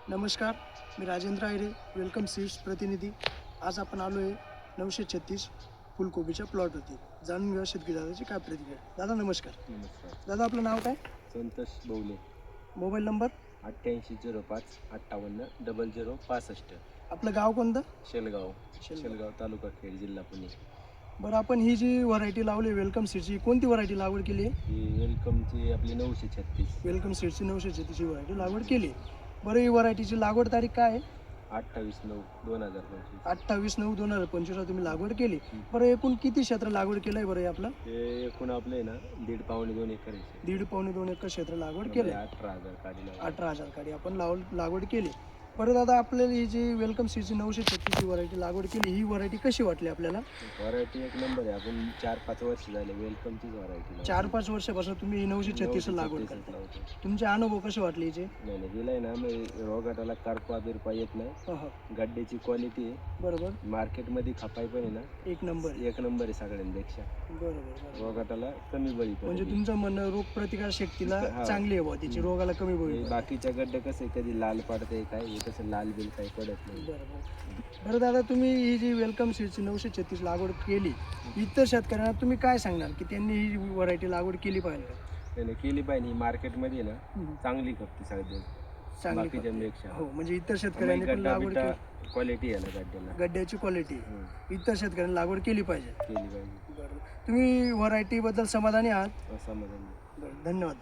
नमस्कार, मी Rajendra Ayre, welcome seeds प्रतिनिधी. आज आपण आलो आहे 936 फुलकोबीच्या प्लॉटवरती. जाणून घेऊया शेतकरी दादाची काय प्रतिक्रिया. दादा नमस्कार. नमस्कार. दादा आपलं नाव काय? संतोष बवले. Mobile number? 8805 58 0065. आपलं गाव कोणतं? शेलगाव. शेलगाव तालुका खेड, जिल्हा पुणे. बरं, आपण ही जी व्हरायटी लावली वेलकम सीडची, कोणती व्हरायटी लागवड केली आहे? ही वेलकमची आपली 936. वेलकम सीडची 936 व्हरायटी लागवड केली. बरं, ही व्हरायटीची लागवड तारीख काय आहे? 28/9/2025. 28/9/2025 तुम्ही लागवड केली. बरं, एकूण किती क्षेत्र लागवड केलं आहे बरं हे आपलं? हे एकूण आपलं आहे ना 1.5-2 एकर आहे. 1.5-2 एकर क्षेत्र लागवड केलं. 18,000 काढी लागवड. 18,000 काडी आपण लागवड केली. बरं दादा, आपल्याला ही जी वेलकम सीडची 936 व्हरायटी लागवड केली, ही व्हरायटी कशी वाटली आपल्याला? व्हरायटी एक नंबर आहे. आपण 4-5 वर्ष झाले वेलकमचीच व्हरायटी. 4-5 वर्षापासून तुम्ही ही 936 लागवड करता. तुमचे अनुभव कसे वाटले हिचे? नाही दिलाय ना मी रोगाटाला करपा बिरपा येत नाही. गड्ड्याची क्वालिटी आहे बरोबर. मार्केटमध्ये खपाई पण आहे ना एक नंबर आहे सगळ्यांपेक्षा. बरोबर. रोगाटाला कमी बळी पडते. म्हणजे तुमचं म्हणणं रोग प्रतिकार शक्तीला चांगली आहे, तिची रोगाला कमी बळी. बाकीच्या गड्डे कसे कधी लाल पडते काय, हे कसं लाल बिल काही पडत नाही. बरं दादा, तुम्ही ही जी वेलकम सीडची 936 लागवड केली, इतर शेतकऱ्यांना तुम्ही काय सांगणार की त्यांनी ही व्हरायटी लागवड केली पाहिजे का? त्याने केली पाहिजे. मार्केटमध्ये ना चांगली खपते सगळ्यात बाकीच्यापेक्षा. हो, म्हणजे इतर शेतकऱ्यांनी पण लागवड क्वालिटी आहे ना गड्ड्याला, गड्ड्याची क्वालिटी इतर शेतकऱ्यांनी लागवड केली पाहिजे. केली पाहिजे. बरं, तुम्ही व्हरायटी बद्दल समाधानी आहात? समाधान. बरं, धन्यवाद.